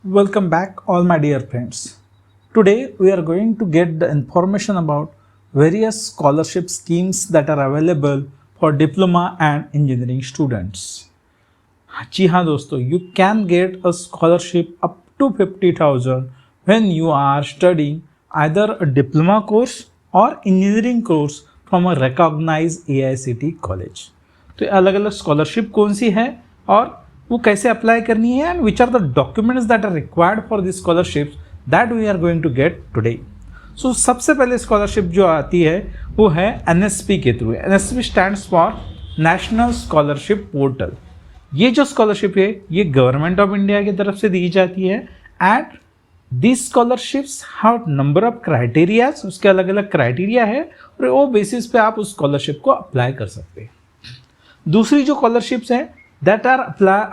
Welcome back, all my dear friends. Today we are going to get the information about various scholarship schemes that are available for diploma and engineering students. जी हाँ दोस्तों, you can get a scholarship up to 50,000 when you are studying either a diploma course or engineering course from a recognized AICTE college. तो अलग अलग scholarship कौन सी है और वो कैसे अप्लाई करनी है and which are the documents that are required for this scholarship that we are going to get today. So सबसे पहले स्कॉलरशिप जो आती है वो है एनएसपी के through. NSP stands for national scholarship portal. ये जो स्कॉलरशिप है ये गवर्नमेंट ऑफ इंडिया की तरफ से दी जाती है and this scholarships have number of criterias. उसके अलग अलग क्राइटेरिया है और वो बेसिस पे आप उस स्कॉलरशिप को अप्लाई कर सकते हैं. दूसरी जो स्कॉलरशिप्स है that are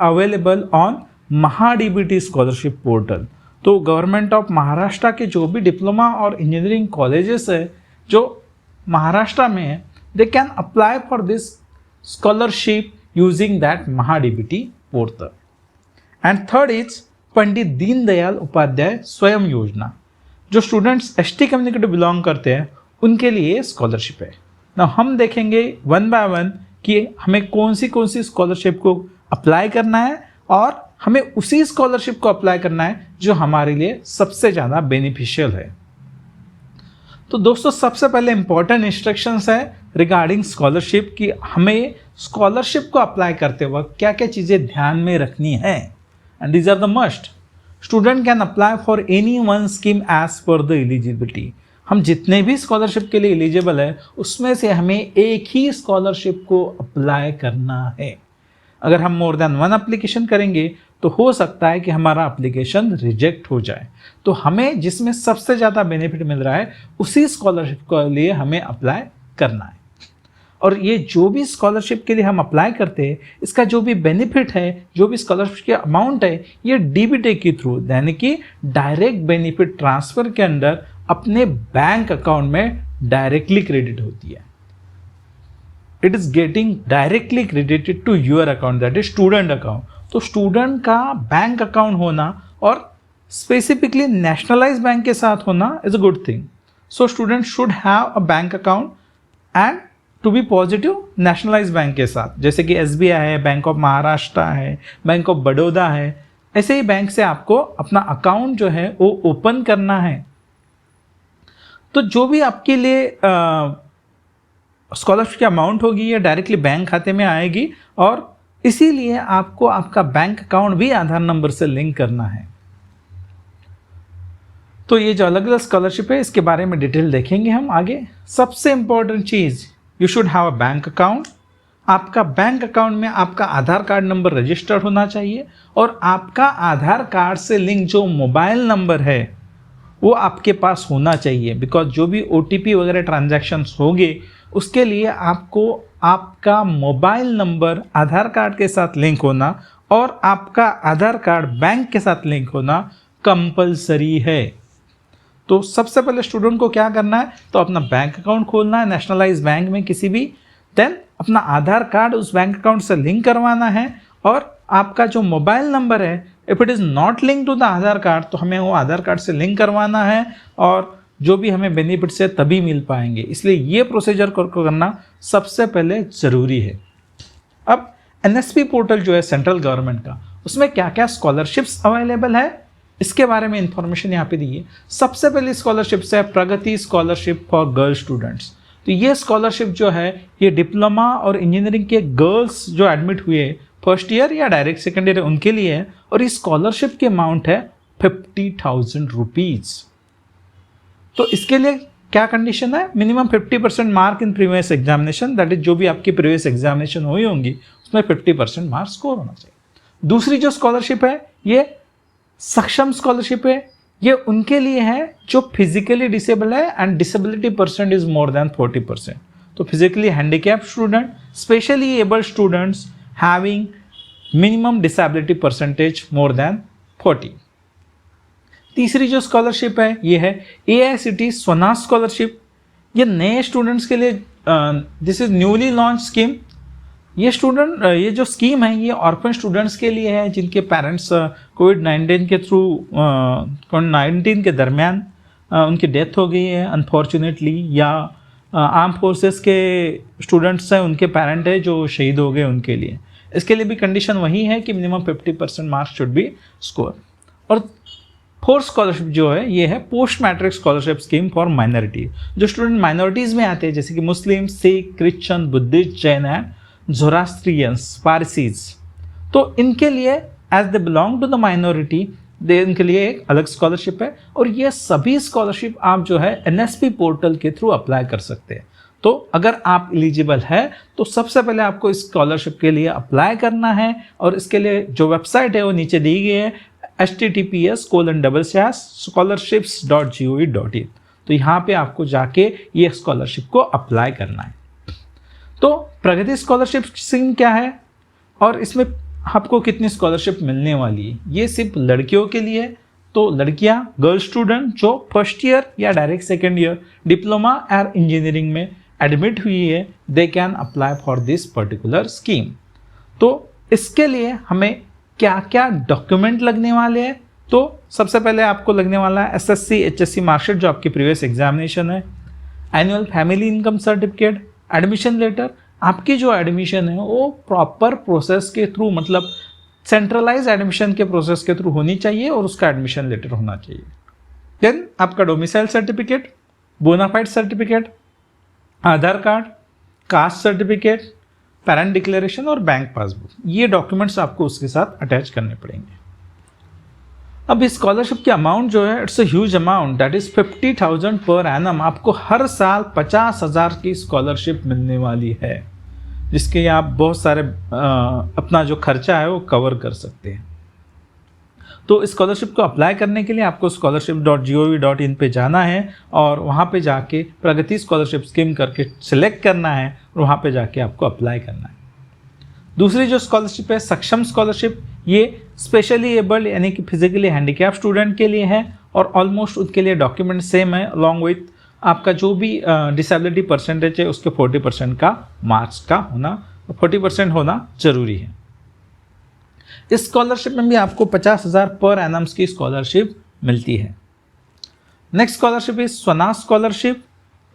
available on MahaDBT scholarship portal. तो गवर्नमेंट ऑफ महाराष्ट्र के जो भी डिप्लोमा और इंजीनियरिंग कॉलेजेस है जो महाराष्ट्र में है they can apply for this scholarship using that MahaDBT portal. And third is Pandit Deendayal Upadhyay Swayam Yojana. जो स्टूडेंट्स एसटी कम्युनिटी को बिलोंग करते हैं उनके लिए स्कॉलरशिप है. ना हम देखेंगे वन बाय वन कि हमें कौन सी स्कॉलरशिप को अप्लाई करना है और हमें उसी स्कॉलरशिप को अप्लाई करना है जो हमारे लिए सबसे ज़्यादा बेनिफिशियल है. तो दोस्तों सबसे पहले इंपॉर्टेंट इंस्ट्रक्शंस है रिगार्डिंग स्कॉलरशिप कि हमें स्कॉलरशिप को अप्लाई करते वक्त क्या क्या चीज़ें ध्यान में रखनी है and these are the must. Student can apply for any one scheme as per the eligibility. हम जितने भी स्कॉलरशिप के लिए एलिजिबल है उसमें से हमें एक ही स्कॉलरशिप को अप्लाई करना है. अगर हम मोर देन वन एप्लीकेशन करेंगे तो हो सकता है कि हमारा एप्लीकेशन रिजेक्ट हो जाए. तो हमें जिसमें सबसे ज़्यादा बेनिफिट मिल रहा है उसी स्कॉलरशिप के लिए हमें अप्लाई करना है. और ये जो भी स्कॉलरशिप के लिए हम अप्लाई करते हैं इसका जो भी बेनिफिट है जो भी स्कॉलरशिप की अमाउंट है ये डीबीटी के थ्रू यानी कि डायरेक्ट बेनिफिट ट्रांसफ़र के अंदर अपने बैंक अकाउंट में डायरेक्टली क्रेडिट होती है. It is getting directly credited to your account that is student account. तो स्टूडेंट का बैंक अकाउंट होना और स्पेसिफिकली नेशनलाइज बैंक के साथ होना is a good thing. So student should have a bank account and to be positive nationalise bank के साथ जैसे कि एसबीआई है, बैंक ऑफ महाराष्ट्र है, बैंक ऑफ बड़ौदा है. ऐसे ही बैंक से आपको अपना अकाउंट जो है वो ओपन करना है. तो जो भी आपके लिए स्कॉलरशिप की अमाउंट होगी ये डायरेक्टली बैंक खाते में आएगी और इसीलिए आपको आपका बैंक अकाउंट भी आधार नंबर से लिंक करना है. तो ये जो अलग अलग स्कॉलरशिप है इसके बारे में डिटेल देखेंगे हम आगे. सबसे important cheese you should have a bank account. आपका बैंक अकाउंट में आपका आधार कार्ड नंबर रजिस्टर्ड होना चाहिए और आपका आधार कार्ड से लिंक जो मोबाइल नंबर है वो आपके पास होना चाहिए. बिकॉज जो भी OTP वगैरह ट्रांजैक्शंस होंगे उसके लिए आपको आपका मोबाइल नंबर आधार कार्ड के साथ लिंक होना और आपका आधार कार्ड बैंक के साथ लिंक होना कंपलसरी है. तो सबसे पहले स्टूडेंट को क्या करना है तो अपना बैंक अकाउंट खोलना है नेशनलाइज बैंक में किसी भी. देन अपना आधार कार्ड उस बैंक अकाउंट से लिंक करवाना है और आपका जो मोबाइल नंबर है if it is not link to the Aadhaar card तो हमें वो आधार कार्ड से लिंक करवाना है और जो भी हमें बेनिफिट्स है तभी मिल पाएंगे. इसलिए ये प्रोसीजर को करना सबसे पहले ज़रूरी है. अब एनएसपी पोर्टल जो है सेंट्रल गवर्नमेंट का उसमें क्या क्या स्कॉलरशिप्स अवेलेबल है इसके बारे में इंफॉर्मेशन यहाँ पे दी है. सबसे पहली स्कॉलरशिप्स है प्रगति स्कॉलरशिप फॉर गर्ल स्टूडेंट्स. तो ये स्कॉलरशिप जो है ये डिप्लोमा और इंजीनियरिंग के गर्ल्स जो एडमिट हुए फर्स्ट ईयर या डायरेक्ट सेकेंड ईयर उनके लिए है और इस स्कॉलरशिप की अमाउंट है 50,000 रुपीज़. तो इसके लिए क्या कंडीशन है minimum 50% mark in previous examination that is जो भी आपकी प्रीवियस एग्जामिनेशन हुई होंगी उसमें 50% मार्क स्कोर होना चाहिए. दूसरी जो स्कॉलरशिप है ये सक्षम स्कॉलरशिप है. ये उनके लिए है जो फिजिकली डिसेबल है and disability percent is more than 40%. तो physically handicap student specially abled students having minimum disability percentage more than 40. तीसरी जो स्कॉलरशिप है ये है AICTE स्वना स्कॉलरशिप. ये नए स्टूडेंट्स के लिए this is newly launch scheme. ये जो स्कीम है ये ऑर्फन स्टूडेंट्स के लिए है जिनके पेरेंट्स कोविड-19 के थ्रू कोविड-19 के दरमियान उनकी डेथ हो गई है अनफॉर्चुनेटली, या आर्म फोर्सेस के स्टूडेंट्स हैं उनके पेरेंट है जो शहीद हो गए उनके लिए। इसके लिए भी कंडीशन वही है कि minimum 50% marks should be score. और फोर्थ स्कॉलरशिप जो है ये है post matric scholarship scheme for minority. जो स्टूडेंट माइनॉरिटीज़ में आते हैं जैसे कि Muslim, Sikh, Christian, Buddhist, Jain and Zoroastrians, Parsis, तो इनके लिए as they belong to the minority इनके लिए एक अलग स्कॉलरशिप है। और ये सभी स्कॉलरशिप आप जो है NSP पोर्टल के थ्रू अप्लाई कर सकते हैं। तो अगर आप एलिजिबल है तो सबसे पहले आपको इस स्कॉलरशिप के लिए अप्लाई करना है, और इसके लिए जो वेबसाइट है वो नीचे दी गई है https://scholarships.gov.in। तो यहाँ पे आपको जाके ये स्कॉलरशिप को अप्लाई करना है। तो प्रगति स्कॉलरशिप स्कीम क्या है और इसमें आपको कितनी स्कॉलरशिप मिलने वाली है, ये सिर्फ लड़कियों के लिए। तो लड़कियां, गर्ल स्टूडेंट जो फर्स्ट ईयर या डायरेक्ट सेकेंड ईयर डिप्लोमा और इंजीनियरिंग में एडमिट हुई है, they can apply for this particular scheme. तो इसके लिए हमें क्या क्या डॉक्यूमेंट लगने वाले हैं, तो सबसे पहले आपको लगने वाला है SSC HSC मार्कशीट जो आपकी प्रीवियस एग्जामिनेशन है, annual family income certificate, admission letter. आपकी जो एडमिशन है वो प्रॉपर प्रोसेस के थ्रू, मतलब सेंट्रलाइज एडमिशन के प्रोसेस के थ्रू होनी चाहिए और उसका एडमिशन लेटर होना चाहिए। देन आपका domicile certificate, bonafide certificate, Aadhaar card, caste certificate, parent declaration और बैंक पासबुक, ये डॉक्यूमेंट्स आपको उसके साथ अटैच करने पड़ेंगे। अब इस स्कॉलरशिप की अमाउंट जो है it's a huge amount, that is 50,000 per annum. आपको हर साल 50,000 की स्कॉलरशिप मिलने वाली है, जिसके आप बहुत सारे अपना जो खर्चा है वो कवर कर सकते हैं। तो स्कॉलरशिप को अप्लाई करने के लिए आपको scholarship.gov.in पे जाना है और वहाँ पे जाके प्रगति स्कॉलरशिप स्कीम करके सिलेक्ट करना है और वहाँ पे जाके आपको अप्लाई करना है। दूसरी जो स्कॉलरशिप है सक्षम स्कॉलरशिप, ये स्पेशली एबल्ड यानी कि फिजिकली हैंडीकैप स्टूडेंट के लिए है और ऑलमोस्ट उनके लिए डॉक्यूमेंट सेम है, अलॉन्ग विथ आपका जो भी डिसेबिलिटी परसेंटेज है उसके 40% का मार्क्स का होना, 40% होना जरूरी है। इस स्कॉलरशिप में भी आपको 50,000 पर एनम्स की स्कॉलरशिप मिलती है। नेक्स्ट स्कॉलरशिप इज स्वना स्कॉलरशिप।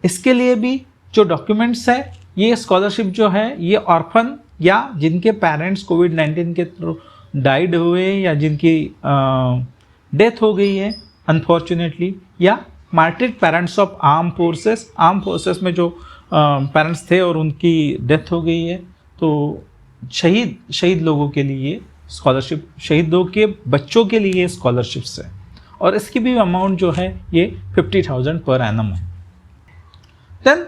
इसके लिए भी जो डॉक्यूमेंट्स है, ये स्कॉलरशिप जो है ये ऑर्फन या जिनके पेरेंट्स कोविड-19 के थ्रू डाइड हुए या जिनकी डेथ हो गई है अनफॉर्चुनेटली, या मार्टिड पेरेंट्स ऑफ आर्म फोर्सेस में जो पेरेंट्स थे और उनकी डेथ हो गई है, तो शहीद लोगों के लिए स्कॉलरशिप, शहीदों के बच्चों के लिए स्कॉलरशिप्स है और इसकी भी अमाउंट जो है ये 50,000 पर एनम है। देन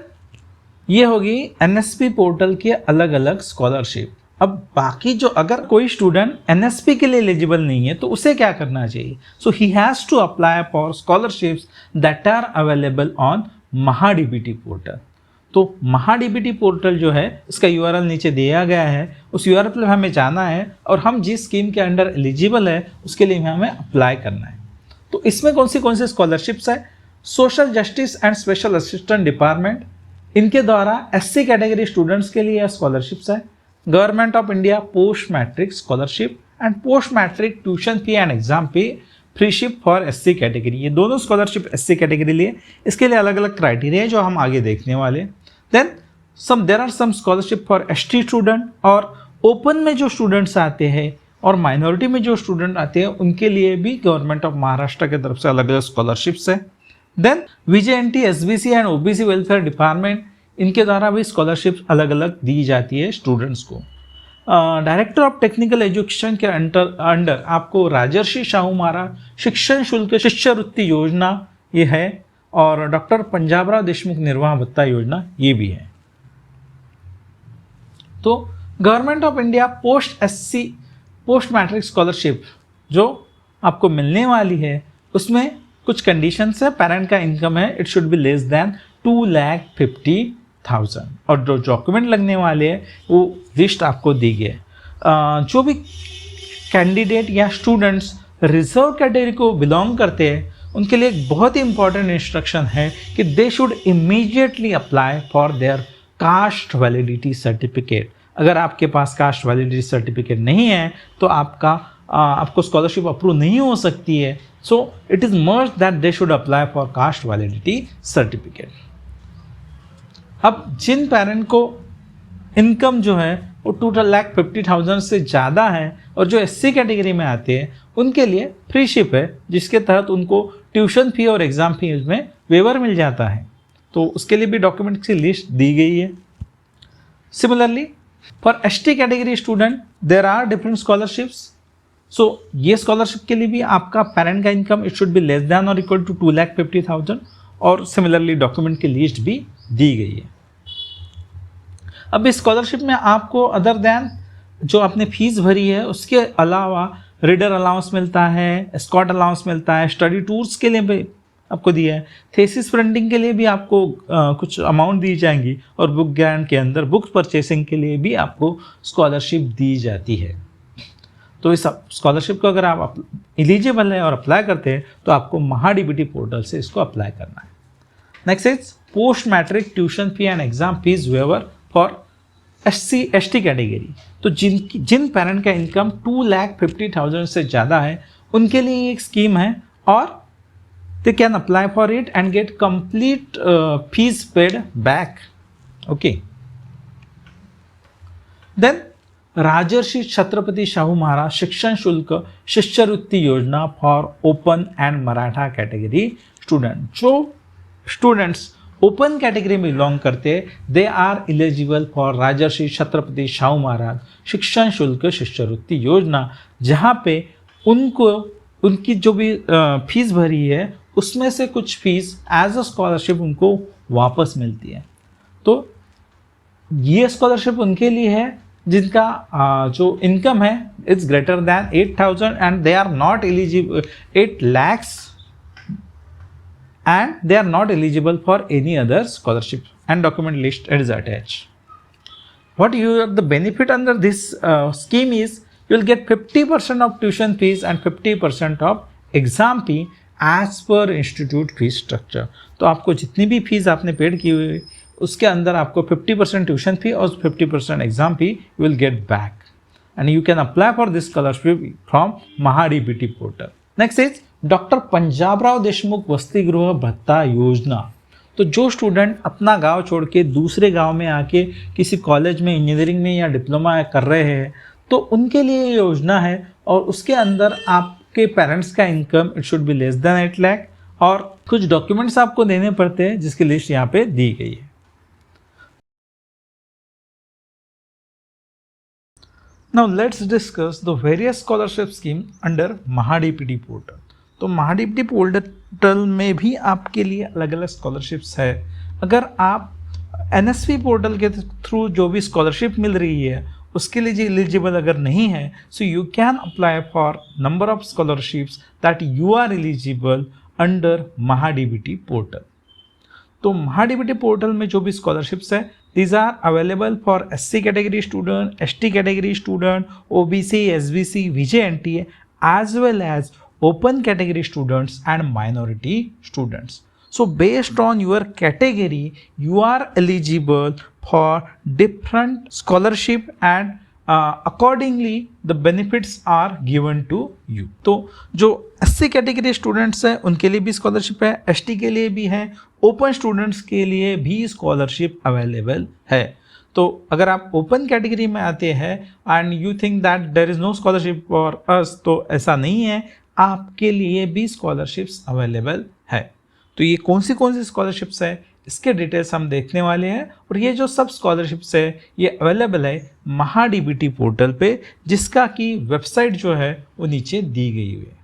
ये होगी NSP पोर्टल के अलग अलग स्कॉलरशिप। अब बाकी जो अगर कोई स्टूडेंट NSP के लिए एलिजिबल नहीं है तो उसे क्या करना चाहिए? So he has to apply for scholarships that are available on MahaDBT portal. तो MahaDBT पोर्टल जो है इसका URL नीचे दिया गया है, उस URL पर हमें जाना है और हम जिस स्कीम के अंडर एलिजिबल है उसके लिए हमें अप्लाई करना है। तो इसमें कौन सी स्कॉलरशिप्स है? Social justice and special assistant department, इनके द्वारा SC कैटेगरी स्टूडेंट्स के लिए स्कॉलरशिप्स है। Government of India post matric scholarship and post matric tuition fee and exam fee freeship for SC category, ये दोनों स्कॉलरशिप SC कैटेगरी लिए। इसके लिए अलग अलग क्राइटेरिया है जो हम आगे देखने वाले। Then there are some scholarship for ST student, और ओपन में जो स्टूडेंट्स आते हैं और माइनॉरिटी में जो स्टूडेंट आते हैं उनके लिए भी गवर्नमेंट ऑफ महाराष्ट्र की तरफ से अलग अलग स्कॉलरशिप्स है। Then VJNT SBC and OBC welfare department, इनके द्वारा भी स्कॉलरशिप अलग अलग दी जाती है स्टूडेंट्स को। डायरेक्टर ऑफ टेक्निकल एजुकेशन के अंडर आपको राजर्षि शाहू महाराज शिक्षण शुल्क शिष्यवृत्ति योजना ये है, और डॉक्टर पंजाबराव देशमुख निर्वाह भत्ता योजना ये भी है। तो government of India post matric scholarship जो आपको मिलने वाली है उसमें कुछ कंडीशंस है। पेरेंट का इनकम है it should be less than 2,50,000 और जो डॉक्यूमेंट लगने वाले हैं वो लिस्ट आपको दी गई है। जो भी कैंडिडेट या स्टूडेंट्स रिजर्व कैटेगरी को बिलोंग करते हैं उनके लिए एक बहुत ही इंपॉर्टेंट इंस्ट्रक्शन है कि they should immediately apply for their caste validity certificate. अगर आपके पास कास्ट वैलिडिटी सर्टिफिकेट नहीं है तो आपको स्कॉलरशिप अप्रूव नहीं हो सकती है. So it is must that they should apply for cast validity certificate. अब जिन पेरेंट को इनकम जो है वो 2,50,000 से ज़्यादा है और जो SC कैटेगरी में आते हैं उनके लिए फ्री शिप है, जिसके तहत उनको ट्यूशन फी और एग्ज़ाम फी में वेवर मिल जाता है. तो उसके लिए भी डॉक्यूमेंट्स की लिस्ट दी गई है. Similarly for ST category student there are different scholarships. So ये स्कॉलरशिप के लिए भी आपका पेरेंट का income it should be less than और इक्वल टू 2,50,000 और सिमिलरली डॉक्यूमेंट की लिस्ट भी दी गई है. अब इस स्कॉलरशिप में आपको अदर दैन जो आपने फीस भरी है उसके अलावा रीडर अलाउंस मिलता है, एस्कॉर्ट अलाउंस मिलता है, स्टडी टूर्स के लिए भी आपको दिया है, थेसिस प्रिंटिंग के लिए भी आपको कुछ अमाउंट दी जाएंगी और बुक ग्रांट के अंदर बुक परचेसिंग के लिए भी आपको स्कॉलरशिप दी जाती है. तो इस स्कॉलरशिप को अगर आप एलिजिबल है और अप्लाई करते हैं तो आपको MahaDBT पोर्टल से इसको अप्लाई करना है. Next is post matric tuition fee and exam fees waiver for ST category. तो जिन पेरेंट का इनकम 2,50,000 से ज़्यादा है उनके लिए एक स्कीम है और they can apply for it and get complete fees paid back. Okay. Then Rajarshi Chhatrapati Shahu Maharaj शिक्षण शुल्क Shishyavrutti Yojana for open and Maratha category student. जो स्टूडेंट्स ओपन कैटेगरी में बिलोंग करते they are eligible for Rajarshi Chhatrapati Shahu Maharaj शिक्षण शुल्क शिष्यवृत्ति योजना, जहाँ पे उनकी जो भी फीस भरी है उसमें से कुछ फीस एज अ स्कॉलरशिप उनको वापस मिलती है. तो ये स्कॉलरशिप उनके लिए है जिनका जो इनकम है it's greater than 8,000 and they are not eligible 8 lakhs and they are not eligible for any other scholarship and document list is attached. What you have the benefit under this scheme is you will get 50% of tuition fees and 50% of exam fee as per institute fee structure. तो आपको जितनी भी fees आपने paid की हुई उसके अंदर आपको 50% ट्यूशन फी और 50% exam fee you will get back and you can apply for this scholarship from MahaDBT portal. Next is doctor Panjabrao Deshmukh वसति गृह भत्ता योजना. तो जो स्टूडेंट अपना गांव छोड़ के दूसरे गांव में आके किसी कॉलेज में इंजीनियरिंग में या डिप्लोमा कर रहे हैं तो उनके लिए ये योजना है और उसके अंदर आपके पेरेंट्स का income it should be less than 8 lakh और कुछ डॉक्यूमेंट्स आपको देने पड़ते हैं जिसकी लिस्ट यहाँ पे दी गई है. Now let's discuss the various scholarship scheme under MahaDBT portal. तो MahaDBT पोर्टल में भी आपके लिए अलग अलग स्कॉलरशिप्स है. अगर आप NSV पोर्टल के थ्रू जो भी स्कॉलरशिप मिल रही है उसके लिए एलिजिबल अगर नहीं है so you can apply for number of scholarships that you are eligible under MahaDBT portal. तो MahaDBT पोर्टल में जो भी स्कॉलरशिप्स है these are available for SC category student, ST category student, OBC, SBC, VJ/NTA as well as open category students and minority students. So based on your category you are eligible for different scholarship and accordingly the benefits are given to you. तो जो SC category students हैं उनके लिए भी scholarship है, ST के लिए भी है, ओपन स्टूडेंट्स के लिए भी स्कॉलरशिप अवेलेबल है. तो अगर आप ओपन कैटेगरी में आते हैं and you think that there is no scholarship for us तो ऐसा नहीं है, आपके लिए भी स्कॉलरशिप्स अवेलेबल है. तो ये कौन सी स्कॉलरशिप्स है इसके डिटेल्स हम देखने वाले हैं और ये जो सब स्कॉलरशिप्स है ये अवेलेबल है MahaDBT पोर्टल पे जिसका की वेबसाइट जो है वो नीचे दी गई हुई है.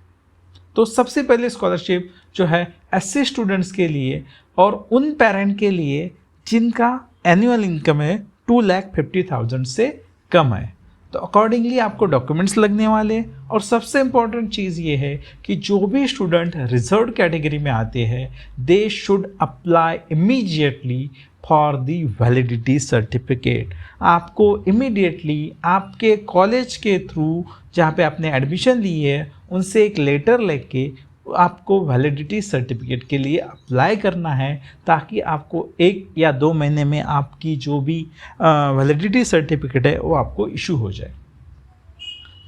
तो सबसे पहले स्कॉलरशिप जो है SC स्टूडेंट्स के लिए और उन पेरेंट के लिए जिनका एनुअल इनकम है 2,50,000 से कम है. तो अकॉर्डिंगली आपको डॉक्यूमेंट्स लगने वाले हैं और सबसे इम्पॉर्टेंट चीज़ ये है कि जो भी स्टूडेंट रिजर्व कैटेगरी में आते हैं they should apply immediately for the validity certificate. आपको इमीडिएटली आपके कॉलेज के थ्रू जहाँ पे आपने एडमिशन ली है उनसे एक लेटर लेके आपको वैलिडिटी सर्टिफिकेट के लिए अप्लाई करना है, ताकि आपको 1 या 2 महीने में आपकी जो भी वैलिडिटी सर्टिफिकेट है वो आपको इशू हो जाए।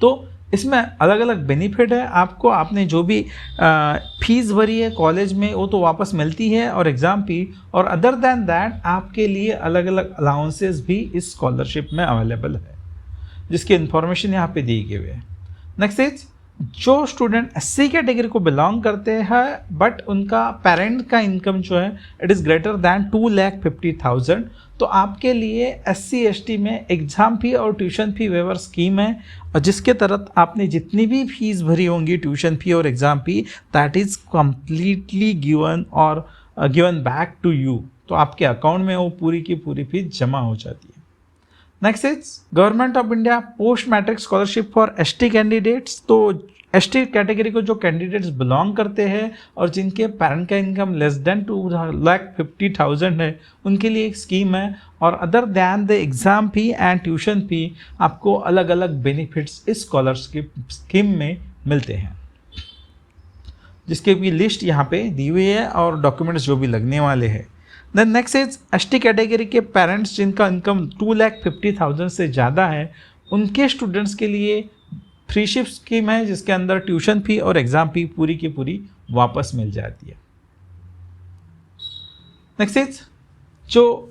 तो इसमें अलग अलग बेनिफिट है आपको। आपने जो भी फीस भरी है कॉलेज में वो तो वापस मिलती है और एग्ज़ाम फी, और अदर दैन दैट आपके लिए अलग अलग अलाउंसेस भी इस स्कॉलरशिप में अवेलेबल है, जिसकी इन्फॉर्मेशन यहाँ पे दी गई है। नेक्स्ट इज, जो स्टूडेंट एससी कैटेगरी को बिलोंग करते हैं बट उनका पेरेंट का इनकम जो है इट इज़ ग्रेटर दैन 2,50,000, तो आपके लिए एससी एसटी में एग्ज़ाम फी और ट्यूशन फी वेवर स्कीम है, और जिसके तहत आपने जितनी भी फीस भरी होंगी ट्यूशन फी और exam fee, that is completely given और गिवन बैक टू यू। तो आपके अकाउंट में वो पूरी की पूरी फीस जमा हो जाती है। Next is government of India post matric scholarship for ST candidates. तो एसटी कैटेगरी को जो कैंडिडेट्स बिलोंग करते हैं और जिनके पेरेंट का इनकम लेस देन 2,50,000 है, उनके लिए एक स्कीम है, और other than the exam fee and tuition fee आपको अलग अलग बेनिफिट्स इस स्कॉलरशिप स्कीम में मिलते हैं, जिसके भी लिस्ट यहाँ पे दी हुई है और डॉक्यूमेंट्स जो भी लगने वाले हैं। Then next is ST category के पेरेंट्स जिनका इनकम 2,50,000 से ज़्यादा है, उनके स्टूडेंट्स के लिए फ्री शिफ्ट स्कीम है, जिसके अंदर ट्यूशन फी और एग्ज़ाम फी पूरी की पूरी वापस मिल जाती है। नेक्स्ट इज, जो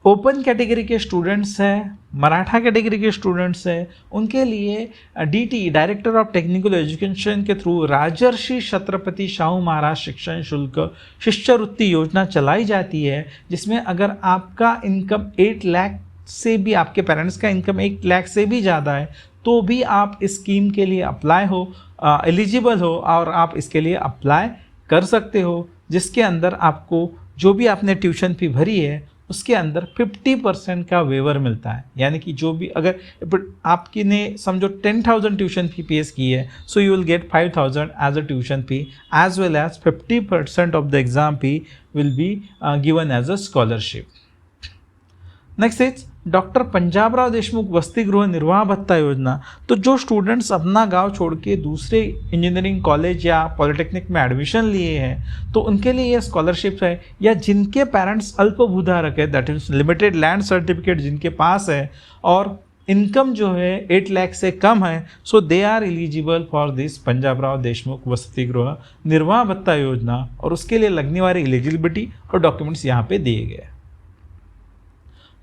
ओपन कैटेगरी के स्टूडेंट्स हैं, मराठा कैटेगरी के स्टूडेंट्स हैं, उनके लिए DT director of technical education के थ्रू राजर्षि छत्रपति शाहू महाराज शिक्षण शुल्क शिष्यवृत्ति योजना चलाई जाती है, जिसमें अगर आपका इनकम 8 लाख से भी, आपके पेरेंट्स का इनकम 1 लाख से भी ज़्यादा है, तो भी आप इस स्कीम के लिए अप्लाई हो, एलिजिबल हो, और आप इसके लिए अप्लाई कर सकते हो, जिसके अंदर आपको जो भी आपने ट्यूशन फी भरी है उसके अंदर 50% का वेवर मिलता है। यानी कि जो भी, अगर आपकी ने समझो 10,000 ट्यूशन फी पेश की है, so you will get 5,000 as a tuition fee, as well as 50% of the exam fee will be given as a scholarship. Next is doctor Panjabrao Deshmukh वसति गृह निर्वाह भत्ता योजना। तो जो स्टूडेंट्स अपना गांव छोड़ के दूसरे इंजीनियरिंग कॉलेज या पॉलिटेक्निक में एडमिशन लिए हैं, तो उनके लिए ये स्कॉलरशिप है, या जिनके पेरेंट्स अल्पभूधारक है, that is limited land certificate जिनके पास है और इनकम जो है 8 लाख से कम है, so they are eligible for this Panjabrao Deshmukh वसति गृह निर्वाह भत्ता योजना, और उसके लिए लगने वाली एलिजिबिलिटी और डॉक्यूमेंट्स यहाँ पे दिए गए।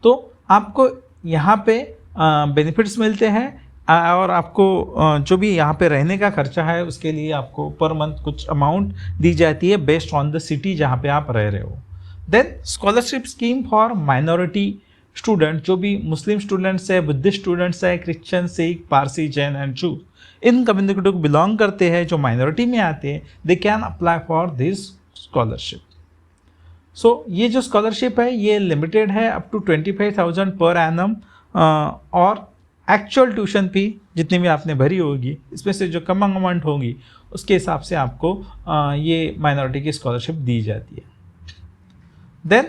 तो आपको यहाँ पे बेनिफिट्स मिलते हैं, और आपको जो भी यहाँ पे रहने का खर्चा है उसके लिए आपको पर मंथ कुछ अमाउंट दी जाती है बेस्ड ऑन द सिटी जहाँ पे आप रह रहे हो। Then scholarship scheme for minority student, जो भी मुस्लिम स्टूडेंट्स है, बुद्धिस्ट स्टूडेंट्स है, Christian, Sikh, Parsi, Jain and Jew, in community को बिलोंग करते हैं, जो माइनॉरिटी में आते हैं, they can apply for this scholarship. So ये जो स्कॉलरशिप है ये लिमिटेड है अप टू 25,000 पर एनम, और एक्चुअल ट्यूशन फी जितनी भी आपने भरी होगी इसमें से जो कम अमाउंट होगी उसके हिसाब से आपको ये माइनॉरिटी की स्कॉलरशिप दी जाती है। Then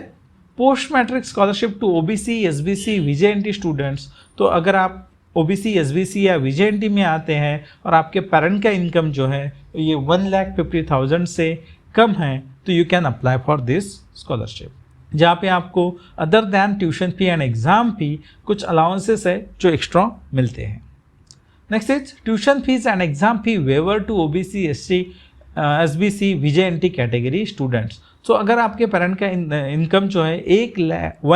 post matric scholarship to OBC, SBC, VJNT students. तो अगर आप ओबीसी, एसबीसी या वीजेएनटी में आते हैं और आपके पेरेंट का इनकम जो है ये 1,50,000 से कम है, तो you can apply for this scholarship, जहाँ पे आपको other than tuition fee and exam fee कुछ अलाउंसेस है जो एक्स्ट्रा मिलते हैं। Next is tuition fees and exam fee waiver to OBC, SC, SBC, VJNT category students. So अगर आपके पेरेंट का इनकम जो है 1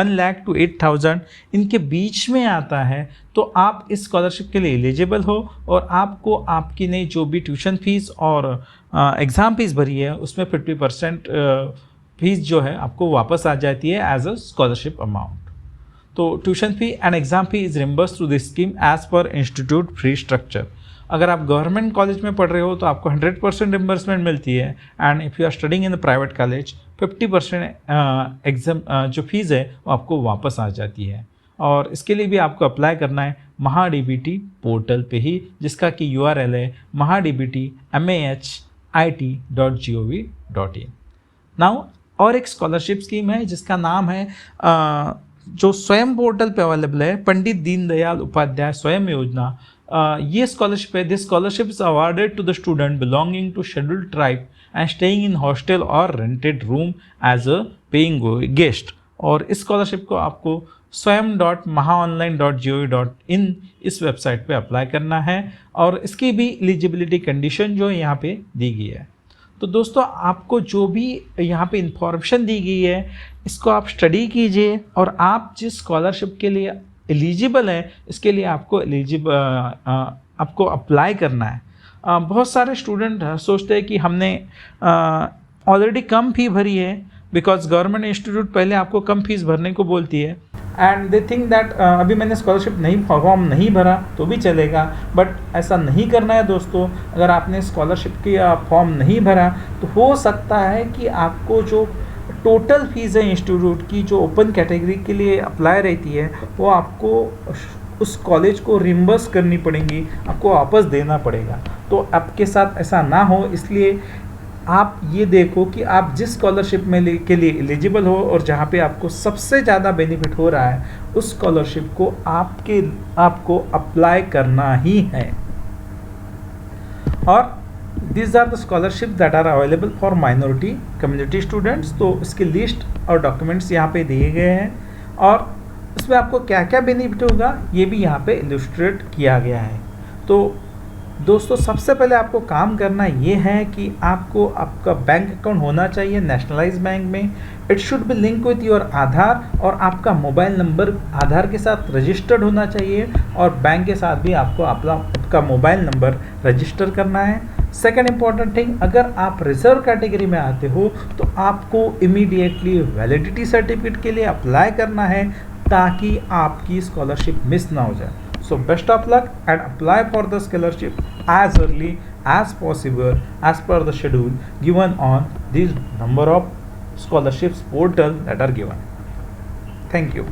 लाख टू 8,000 इनके बीच में आता है, तो आप इस स्कॉलरशिप के लिए एलिजिबल हो, और आपको आपकी नई जो भी ट्यूशन फीस और एग्ज़ाम फीस भरी है उसमें 50% फीस जो है आपको वापस आ जाती है एज अ स्कॉलरशिप अमाउंट। तो tuition fee and exam fee is reimburse through this scheme as per institute free structure. अगर आप गवर्नमेंट कॉलेज में पढ़ रहे हो तो आपको 100% रिम्बर्समेंट मिलती है, and if you are studying in the private college 50% exam जो फीस है वो आपको वापस आ जाती है। और इसके लिए भी आपको अप्लाई करना है महाडीबीटी पोर्टल पे ही, जिसका कि URL है mahadbt.it.gov.in। नाउ और एक स्कॉलरशिप स्कीम है जिसका नाम है जो स्वयं पोर्टल पे अवेलेबल है, पंडित दीनदयाल उपाध्याय स्वयं योजना। ये स्कॉलरशिप है, this scholarship is awarded to the student belonging to scheduled tribe and staying in hostel और rented room as a paying guest. और इस स्कॉलरशिप को आपको swam.mahaonline.gov.in इस वेबसाइट पे अप्लाई करना है, और इसकी भी एलिजिबिलिटी कंडीशन जो यहाँ पे दी गई है। तो दोस्तों, आपको जो भी यहाँ पे इंफॉर्मेशन दी गई है, इसको आप स्टडी कीजिए, और आप जिस स्कॉलरशिप के लिए एलिजिबल है, इसके लिए आपको अप्लाई करना है। बहुत सारे स्टूडेंट सोचते हैं कि हमने ऑलरेडी कम फ़ी भरी है, बिकॉज गवर्नमेंट इंस्टीट्यूट पहले आपको कम फीस भरने को बोलती है, एंड दे थिंक दैट अभी मैंने स्कॉलरशिप फॉर्म नहीं भरा तो भी चलेगा, बट ऐसा नहीं करना है दोस्तों। अगर आपने स्कॉलरशिप की फॉर्म नहीं भरा तो हो सकता है कि आपको जो टोटल फीस है इंस्टीट्यूट की, जो ओपन कैटेगरी के लिए अप्लाई रहती है, वो आपको उस कॉलेज को रिम्बर्स करनी पड़ेगी, आपको वापस देना पड़ेगा। तो आपके साथ ऐसा ना हो, इसलिए आप ये देखो कि आप जिस स्कॉलरशिप में के लिए एलिजिबल हो और जहाँ पे आपको सबसे ज़्यादा बेनिफिट हो रहा है, उस स्कॉलरशिप को आपको अप्लाई करना ही है। और these are the scholarship that are available for minority community students. तो इसकी लिस्ट और डॉक्यूमेंट्स यहाँ पे दिए गए हैं, और इसमें आपको क्या क्या बेनिफिट होगा ये भी यहाँ पे इलस्ट्रेट किया गया है। तो दोस्तों, सबसे पहले आपको काम करना ये है कि आपको आपका बैंक अकाउंट होना चाहिए नेशनलाइज बैंक में। It should be link with your Aadhaar, और आपका मोबाइल नंबर आधार के साथ रजिस्टर्ड होना चाहिए, और बैंक के साथ भी आपको आपका मोबाइल नंबर रजिस्टर करना है। सेकेंड इंपॉर्टेंट थिंग, अगर आप रिजर्व कैटेगरी में आते हो तो आपको इमीडिएटली वैलिडिटी सर्टिफिकेट के लिए अप्लाई करना है, ताकि आपकी स्कॉलरशिप मिस ना हो जाए। So best of luck and apply for the scholarship as early as possible as per the schedule given on these number of scholarships portal that are given. Thank you.